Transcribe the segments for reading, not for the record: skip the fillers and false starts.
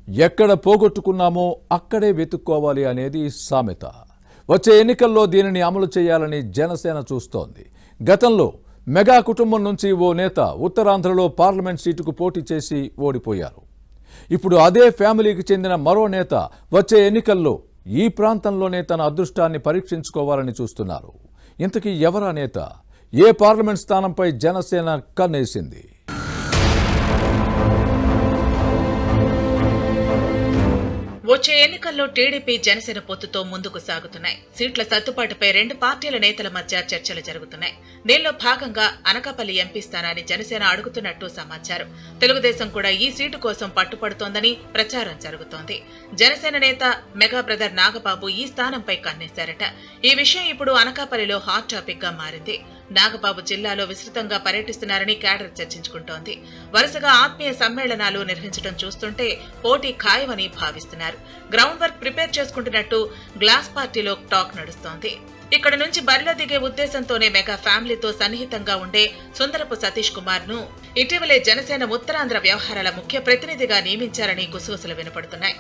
ఎక్కడ పోగొట్టుకున్నామో అక్కడే వెతుక్కోవాలి అనేది సామెత. వచ్చే ఎన్నికల్లో దీనిని అమలు చేయాలని జనసేన చూస్తోంది. గతంలో మెగా కుటుంబం నుంచి ఓ నేత ఉత్తరాంధ్రలో పార్లమెంట్ సీటుకు పోటీ చేసి ఓడిపోయారు. ఇప్పుడు అదే ఫ్యామిలీకి చెందిన మరో నేత వచ్చే ఎన్నికల్లో ఈ ప్రాంతంలోనే తన అదృష్టాన్ని పరీక్షించుకోవాలని చూస్తున్నారు. ఇంతకీ ఎవరా నేత? ఏ పార్లమెంట్ స్థానంపై జనసేన కన్నేసింది? వచ్చే ఎన్నికల్లో టీడీపీ జనసేన పొత్తుతో ముందుకు సాగుతున్నాయి. సీట్ల సర్దుబాటుపై రెండు పార్టీల నేతల మధ్య చర్చలు జరుగుతున్నాయి. దీనిలో భాగంగా అనకాపల్లి ఎంపీ స్థానాన్ని జనసేన అడుగుతున్నట్టు సమాచారం. తెలుగుదేశం కూడా ఈ సీటు కోసం పట్టుపడుతోందని ప్రచారం జరుగుతోంది. జనసేన నేత మెగా బ్రదర్ నాగబాబు ఈ స్థానంపై కన్నేశారట. ఈ విషయం ఇప్పుడు అనకాపల్లిలో హాట్ టాపిక్ గా మారింది. నాగబాబు జిల్లాలో విస్తృతంగా పర్యటిస్తున్నారని క్యాడర్ చర్చించుకుంటోంది. వరుసగా ఆత్మీయ సమ్మేళనాలు నిర్వహించడం చూస్తుంటే పోటీ ఖాయమని భావిస్తున్నారు. గ్రౌండ్ వర్క్ ప్రిపేర్ చేసుకుంటున్నట్టు గ్లాస్ పార్టీలో టాక్ నడుస్తోంది. ఇక్కడ నుంచి బరిలో దిగే ఉద్దేశంతోనే మెగా ఫ్యామిలీతో సన్నిహితంగా ఉండే సుందరపు సతీష్ కుమార్ ను ఇటీవలే జనసేన ఉత్తరాంధ్ర వ్యవహారాల ముఖ్య ప్రతినిధిగా నియమించారని గుసగుసలు వినపడుతున్నాయి.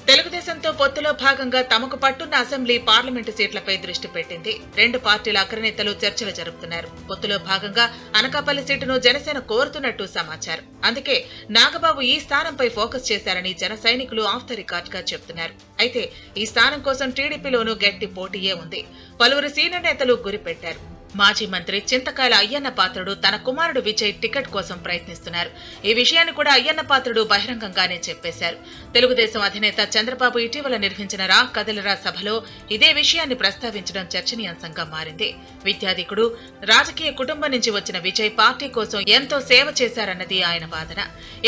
తెలుగుదేశంతో పొత్తులో భాగంగా తమకు పట్టున్న అసెంబ్లీ పార్లమెంటు సీట్లపై దృష్టి పెట్టింది. రెండు పార్టీల అగ్రనేతలు చర్చలు జరుపుతున్నారు. పొత్తులో భాగంగా అనకాపల్లి సీటును జనసేన కోరుతున్నట్టు సమాచారం. అందుకే నాగబాబు ఈ స్థానంపై ఫోకస్ చేశారని జన సైనికులు ఆఫ్ ద రికార్డ్ గా చెబుతున్నారు. అయితే ఈ స్థానం కోసం టీడీపీలోనూ గట్టి పోటీయే ఉంది. పలువురు సీనియర్ నేతలు గురిపెట్టారు. మాజీ మంత్రి చింతకాయల అయ్యన్న పాత్రుడు తన కుమారుడు విజయ్ టికెట్ కోసం ప్రయత్నిస్తున్నారు. ఈ విషయాన్ని కూడా అయ్యన్న పాత్రుడు బహిరంగంగానే చెప్పేశారు. తెలుగుదేశం అధినేత చంద్రబాబు ఇటీవల నిర్వహించిన రా కదలరా సభలో ఇదే విషయాన్ని ప్రస్తావించడం చర్చనీయాంశంగా మారింది. విద్యాధికుడు, రాజకీయ కుటుంబం నుంచి వచ్చిన విజయ్ పార్టీ కోసం ఎంతో సేవ చేశారన్నది ఆయన వాదన.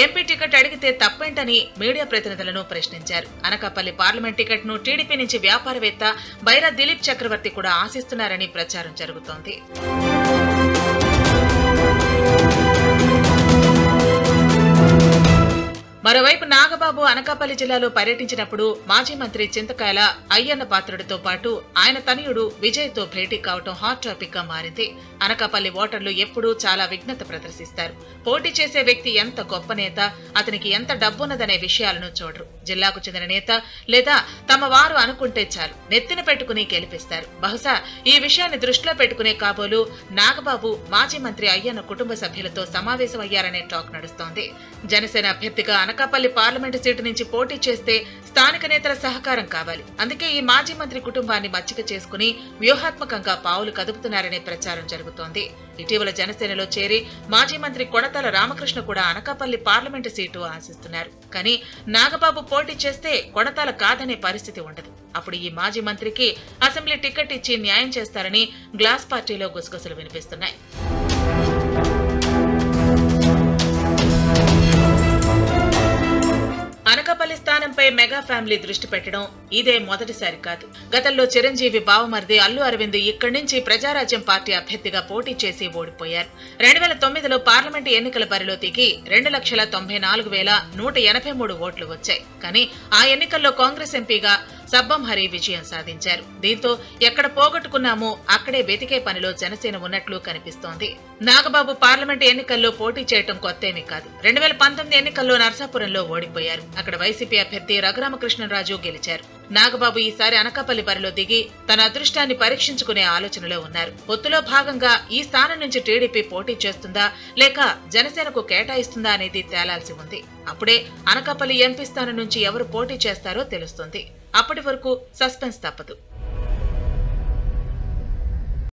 ఎంపీ టికెట్ అడిగితే తప్పేంటని మీడియా ప్రతినిధులను ప్రశ్నించారు. అనకాపల్లి పార్లమెంట్ టికెట్ ను టీడీపీ నుంచి వ్యాపారవేత్త బైరా దిలీప్ చక్రవర్తి కూడా ఆశిస్తున్నారని ప్రచారం జరుగుతోంది. మరోవైపు నాగబాబు అనకాపల్లి జిల్లాలో పర్యటించినప్పుడు మాజీ మంత్రి చింతకాయల అయ్యన్న పాత్రుడితో పాటు ఆయన తనయుడు విజయ్ తో భేటీ కావటం హాట్ టాపిక్ గా మారింది. అనకాపల్లి ఓటర్లు ఎప్పుడూ చాలా విఘ్నత ప్రదర్శిస్తారు. పోటీ చేసే వ్యక్తి ఎంత గొప్ప నేత, అతనికి ఎంత డబ్బున్నదనే విషయాలను చూడరు. జిల్లాకు చెందిన నేత లేదా తమ వారు అనుకుంటే చాలు నెత్తిన పెట్టుకుని గెలిపిస్తారు. బహుశా ఈ విషయాన్ని దృష్టిలో పెట్టుకునే కాబోలు నాగబాబు మాజీ మంత్రి అయ్యన్న కుటుంబ సభ్యులతో సమావేశమయ్యారనే టాక్ నడుస్తోంది. జనసేన అభ్యర్థిగా అనకాపల్లి పార్లమెంటు సీటు నుంచి పోటీ చేస్తే స్థానిక నేతల సహకారం కావాలి. అందుకే ఈ మాజీ మంత్రి కుటుంబాన్ని మచ్చిక చేసుకుని వ్యూహాత్మకంగా పావులు కదుపుతున్నారనే ప్రచారం జరుగుతోంది. ఇటీవల జనసేనలో చేరి మాజీ మంత్రి కొడతాల రామకృష్ణ కూడా అనకాపల్లి పార్లమెంటు సీటు ఆశిస్తున్నారు. కానీ నాగబాబు పోటీ చేస్తే కొడతాల కాదనే పరిస్థితి ఉండదు. అప్పుడు ఈ మాజీ మంత్రికి అసెంబ్లీ టికెట్ ఇచ్చి న్యాయం చేస్తారని గ్లాస్ పార్టీలో గుసగుసలు వినిపిస్తున్నాయి. అనకాపల్లి స్థానంపై మెగా ఫ్యామిలీ దృష్టి పెట్టడం ఇదే మొదటిసారి కాదు. గతంలో చిరంజీవి బావమరిది అల్లు అరవింద్ ఇక్కడి నుంచి ప్రజారాజ్యం పార్టీ అభ్యర్థిగా పోటీ చేసి ఓడిపోయారు. 2009లో పార్లమెంటు ఎన్నికల బరిలో దిగి 2,94,183 ఓట్లు వచ్చాయి. కానీ ఆ ఎన్నికల్లో కాంగ్రెస్ ఎంపీగా సబ్బం హరి విజయం సాధించారు. దీంతో ఎక్కడ పోగొట్టుకున్నామో అక్కడే వెతికే పనిలో జనసేన ఉన్నట్లు కనిపిస్తోంది. నాగబాబు పార్లమెంటు ఎన్నికల్లో పోటీ చేయడం కొత్తేమీ కాదు. 2019 ఎన్నికల్లో నర్సాపురంలో ఓడిపోయారు. అక్కడ వైసీపీ అభ్యర్థి రఘురామకృష్ణరాజు గెలిచారు. నాగబాబు ఈసారి అనకాపల్లి బరిలో దిగి తన అదృష్టాన్ని పరీక్షించుకునే ఆలోచనలో ఉన్నారు. పొత్తులో భాగంగా ఈ స్థానం నుంచి టీడీపీ పోటీ చేస్తుందా లేక జనసేనకు కేటాయిస్తుందా అనేది తేలాల్సి ఉంది. అప్పుడే అనకాపల్లి ఎంపీ స్థానం నుంచి ఎవరు పోటీ చేస్తారో తెలుస్తుంది. అప్పటి వరకు సస్పెన్స్ తప్పదు.